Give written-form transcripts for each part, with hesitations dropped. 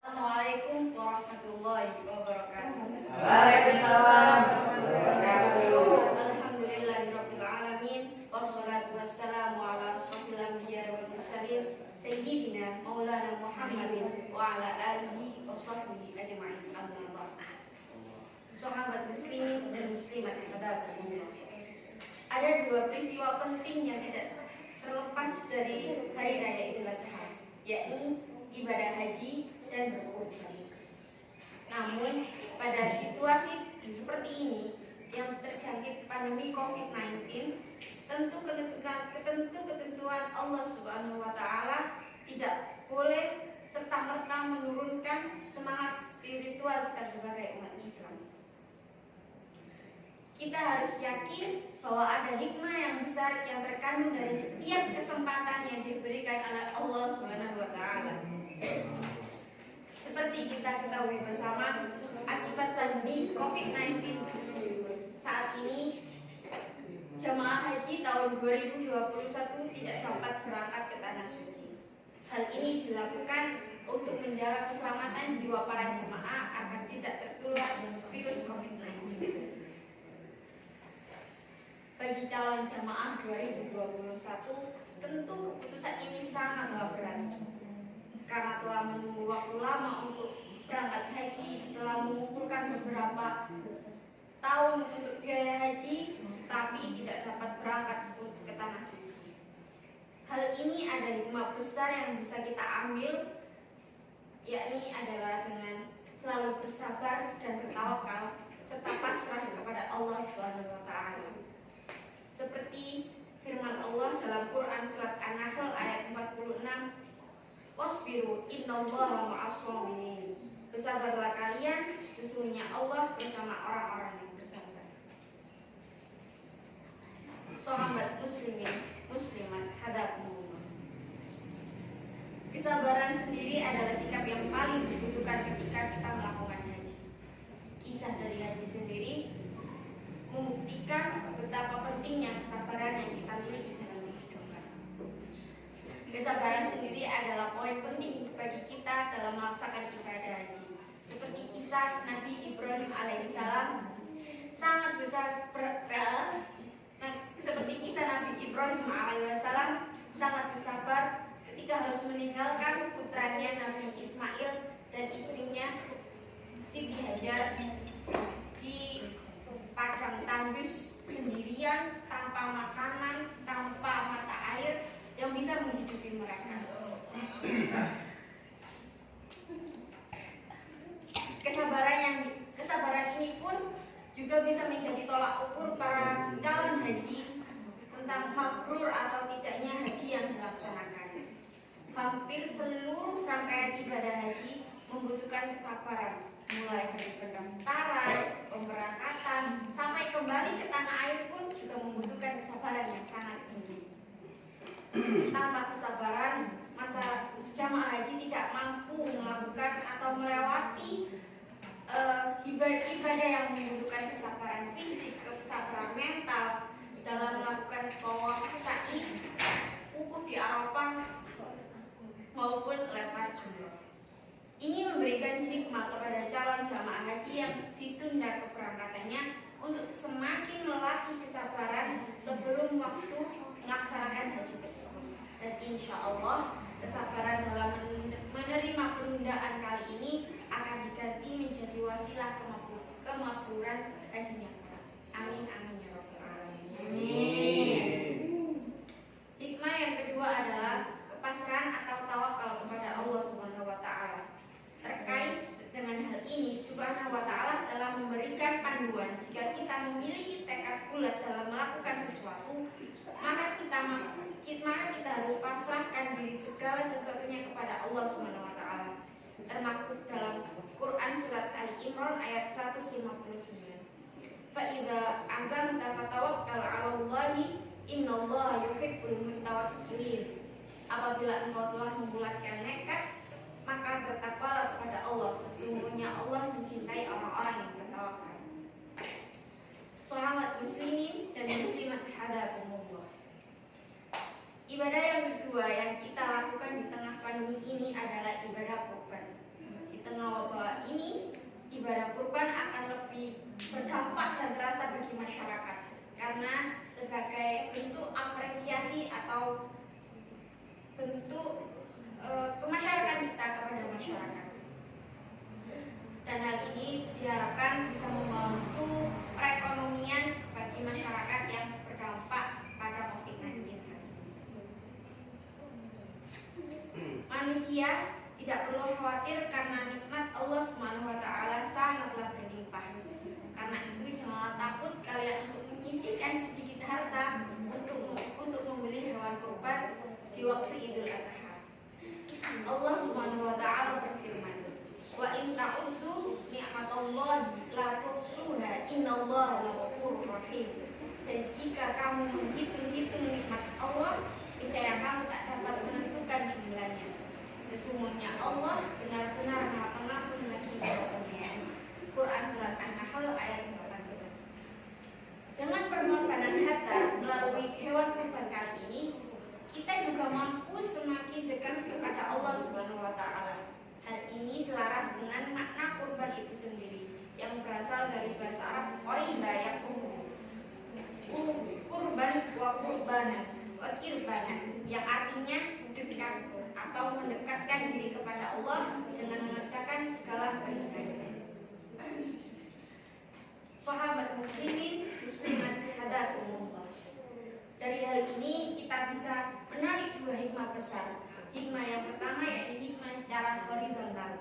Assalamualaikum warahmatullahi wabarakatuh. Waalaikumsalam warahmatullahi wabarakatuh. Alhamdulillahirabbil alamin wassalatu wassalamu ala asyrofil anbiya'i wal mursalin sayyidina maulana Muhammadin wa ala alihi wa sahbihi ajma'in. Amma ba'd. Sahabat muslimin dan muslimat yang hadirin. Ada dua peristiwa penting yang tidak terlepas dari hari raya Idul Adha, yakni ibadah haji dan berkurban. Namun pada situasi seperti ini yang terjangkit pandemi COVID-19, tentu ketentuan Allah Subhanahu wa taala tidak boleh serta-merta menurunkan semangat spiritual kita sebagai umat Islam. Kita harus yakin bahwa ada hikmah yang besar yang terkandung dari setiap kesempatan yang diberikan oleh Allah Subhanahu wa taala. Seperti kita ketahui bersama, akibat pandemi COVID-19 saat ini jamaah haji tahun 2021 tidak dapat berangkat ke tanah suci. Hal ini dilakukan untuk menjaga keselamatan jiwa para jamaah agar tidak tertular virus COVID-19. Bagi calon jamaah 2021, tentu keputusan ini sangatlah berat karena telah menunggu waktu lama untuk berangkat haji, telah mengumpulkan beberapa tahun untuk biaya haji, tapi tidak dapat berangkat ke tanah suci. Hal ini ada hikmah besar yang bisa kita ambil, yakni adalah dengan selalu bersabar dan bertawakal serta pasrah kepada Allah Subhanahu wa taala. Seperti firman Allah dalam Quran surat An-Nahl ayat 46, "Wasbiru innallaha ma'as-shabirin." Bersabarlah kalian, sesungguhnya Allah bersama orang-orang yang bersabar. Sahabat muslimin, muslimat hadakumullah. Kesabaran sendiri adalah sikap yang paling dibutuhkan ketika kita melakukan haji. Kisah dari haji sendiri membuktikan betapa pentingnya kesabaran yang kita miliki dalam kehidupan. Kesabaran sendiri adalah poin penting bagi kita dalam melaksanakan ibadah haji. Seperti kisah Nabi Ibrahim alaihissalam sangat besar seperti kisah Nabi Ibrahim alaihissalam sangat bersabar ketika harus meninggalkan putranya Nabi Ismail dan istrinya Siti Hajar di padang tandus sendirian, tanpa makanan, tanpa mata air yang bisa menghidupi mereka. Kesabaran ini pun juga bisa menjadi tolak ukur para calon haji tentang mabrur atau tidaknya haji yang dilaksanakan. Hampir seluruh rangkaian ibadah haji membutuhkan kesabaran, mulai dari pendaftaran, pemberangkatan, sampai kembali ke tanah air pun juga membutuhkan kesabaran yang sangat tinggi. Tanpa kesabaran, masa jamaah haji tidak mampu melakukan atau melewati ibadah yang membutuhkan kesabaran fisik, kesabaran mental dalam melakukan tawaf sa'i, wukuf di Arafah maupun lempar jumroh. Ini memberikan hikmah kepada calon jamaah haji yang ditunda keberangkatannya untuk semakin melatih kesabaran sebelum waktu melaksanakan haji tersebut. Dan insya Allah kesabaran dalam menerima penundaan kali ini akan diganti menjadi wasilah kemakburan hajinya. Amin amin ya rabbal alamin. Hikmah yang kedua adalah kepasrahan atau tawakal kepada Allah Subhanahu wa taala. Terkait dengan hal ini, Subhanahu wa ta'ala telah memberikan panduan jika kita memiliki tekad bulat dalam melakukan sesuatu, maka kita harus pasrahkan diri segala sesuatunya kepada Allah Subhanahu wa ta'ala. Termaktub dalam Quran surat Ali Imran ayat 159. Fa'idza azamta fatawakkal 'alallahi innallaha yuhibbul mutawakkilin. Apabila engkau telah membulatkan nekat, maka bertakwalah kepada Allah, sesungguhnya Allah mencintai orang-orang yang bertawakal. Sahabat muslimin dan muslimat hadakumullah. Ibadah yang kedua yang kita lakukan di tengah pandemi ini adalah ibadah kurban. ibadah kurban akan lebih berdampak dan terasa bagi masyarakat, karena sebagai bentuk apresiasi atau bentuk kemasyarakatan kita kepada masyarakat. Dan hal ini diharapkan bisa membantu perekonomian bagi masyarakat yang berdampak pada COVID-19. Manusia tidak perlu khawatir karena nikmat Allah SWT sangatlah berlimpah. Karena itu janganlah takut kalian untuk menyisihkan sedikit harta untuk membeli hewan kurban di waktu Idul Adha. Allah SWT berfirman, "Wa in ta'uddu ni'matallahi la tuhsuha innallaha laghafurur rahim." Dan jika kamu menghitung-hitung nikmat Allah, niscaya kamu tak dapat menentukan jumlahnya. Sesungguhnya Allah benar-benar Maha Pengampun lagi Maha Penyayang. Quran surat An-Nahl ayat 18. Dengan pengorbanan harta melalui hewan kurban kali ini, kita juga mampu semakin dekat kepada Allah SWT. Hal ini selaras dengan makna kurban itu sendiri, yang berasal dari bahasa Arab qoriba yang kurban wa kurbanan wa kirbanan, yang artinya dekat atau mendekatkan diri kepada Allah dengan mengerjakan segala perintahnya. Sahabat muslimin muslimat hadakumullah. Dari hal ini kita bisa menarik dua hikmah besar. Hikmah yang pertama yaitu hikmah secara horizontal,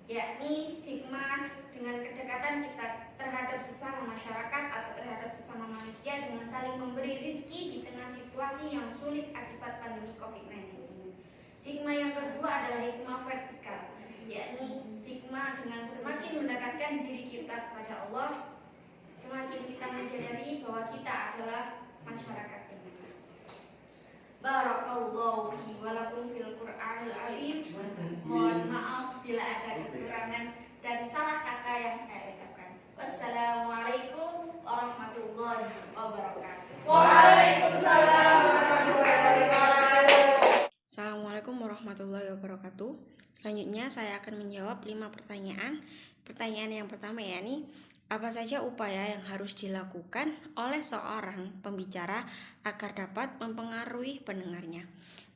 yakni hikmah dengan kedekatan kita terhadap sesama masyarakat atau terhadap sesama manusia dengan saling memberi rezeki di tengah situasi yang sulit akibat pandemi COVID-19 ini. Hikmah yang kedua adalah hikmah vertikal, yakni hikmah dengan semakin mendekatkan diri kita kepada Allah, semakin kita menyadari bahwa kita adalah masyarakat yang benar. Barakallahu fi wa lakum fil Qur'anil azim. Mohon maaf bila ada kekurangan dan salah kata yang saya ucapkan. Wassalamualaikum warahmatullahi wabarakatuh. Waalaikumsalam warahmatullahi wabarakatuh. Assalamualaikum warahmatullahi wabarakatuh. Selanjutnya saya akan menjawab 5 pertanyaan. Pertanyaan yang pertama yakni, apa saja upaya yang harus dilakukan oleh seorang pembicara agar dapat mempengaruhi pendengarnya?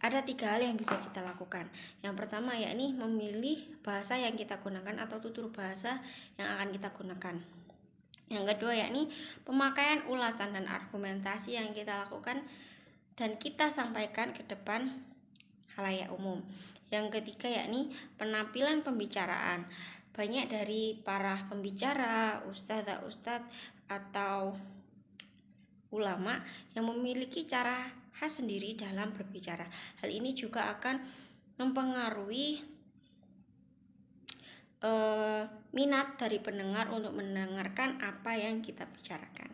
Ada 3 hal yang bisa kita lakukan. Yang pertama yakni memilih bahasa yang kita gunakan atau tutur bahasa yang akan kita gunakan. Yang kedua yakni pemakaian ulasan dan argumentasi yang kita lakukan dan kita sampaikan ke depan halayak umum. Yang ketiga yakni penampilan pembicaraan. Banyak dari para pembicara, ustadz atau ulama yang memiliki cara khas sendiri dalam berbicara. Hal ini juga akan mempengaruhi minat dari pendengar untuk mendengarkan apa yang kita bicarakan.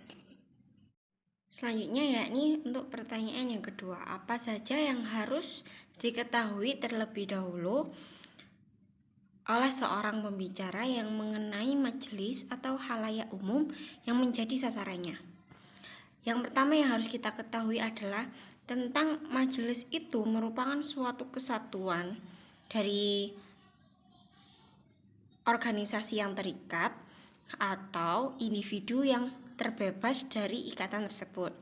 Selanjutnya yakni untuk pertanyaan yang kedua, apa saja yang harus diketahui terlebih dahulu oleh seorang pembicara yang mengenai majelis atau halayak umum yang menjadi sasarannya? Yang pertama yang harus kita ketahui adalah tentang majelis itu merupakan suatu kesatuan dari organisasi yang terikat atau individu yang terbebas dari ikatan tersebut.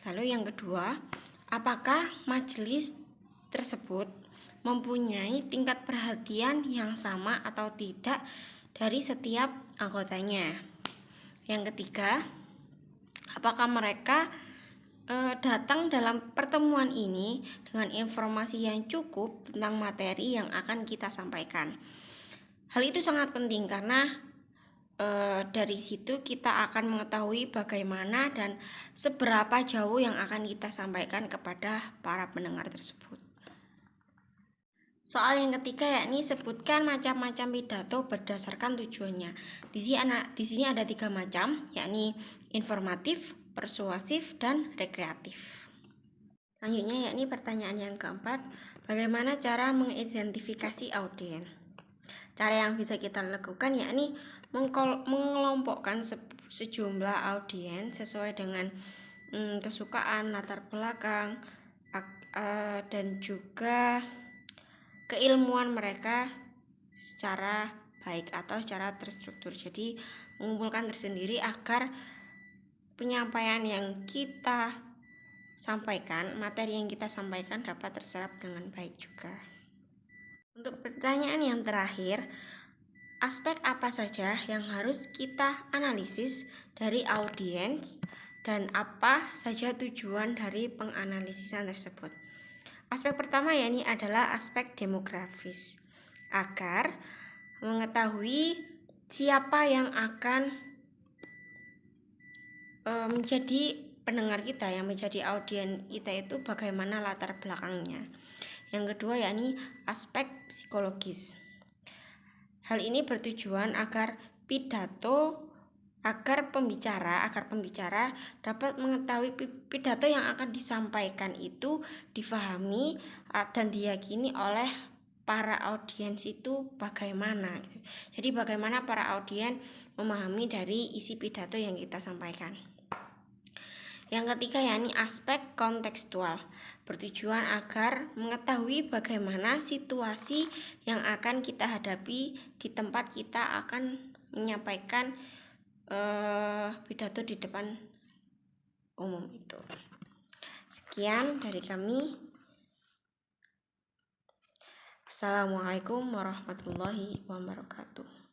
Lalu yang kedua, apakah majelis tersebut mempunyai tingkat perhatian yang sama atau tidak dari setiap anggotanya? Yang ketiga, apakah mereka datang dalam pertemuan ini dengan informasi yang cukup tentang materi yang akan kita sampaikan? Hal itu sangat penting karena dari situ kita akan mengetahui bagaimana dan seberapa jauh yang akan kita sampaikan kepada para pendengar tersebut. Soal yang ketiga yakni sebutkan macam-macam pidato berdasarkan tujuannya. Di sini ada 3 macam, yakni informatif, persuasif, dan rekreatif. Selanjutnya yakni pertanyaan yang keempat, bagaimana cara mengidentifikasi audiens? Cara yang bisa kita lakukan yakni mengelompokkan sejumlah audiens sesuai dengan kesukaan, latar belakang, dan juga keilmuan mereka secara baik atau secara terstruktur. Jadi mengumpulkan tersendiri agar penyampaian yang kita sampaikan, materi yang kita sampaikan dapat terserap dengan baik juga. Untuk pertanyaan yang terakhir, aspek apa saja yang harus kita analisis dari audiens dan apa saja tujuan dari penganalisisan tersebut? Aspek pertama yakni adalah aspek demografis, agar mengetahui siapa yang akan menjadi pendengar kita, yang menjadi audiens kita itu bagaimana latar belakangnya. Yang kedua yakni aspek psikologis. Hal ini bertujuan agar pembicara dapat mengetahui pidato yang akan disampaikan itu difahami dan diyakini oleh para audiens itu bagaimana. Jadi bagaimana para audiens memahami dari isi pidato yang kita sampaikan. Yang ketiga yakni aspek kontekstual, bertujuan agar mengetahui bagaimana situasi yang akan kita hadapi di tempat kita akan menyampaikan pidato di depan umum itu. Sekian dari kami. Assalamualaikum warahmatullahi wabarakatuh.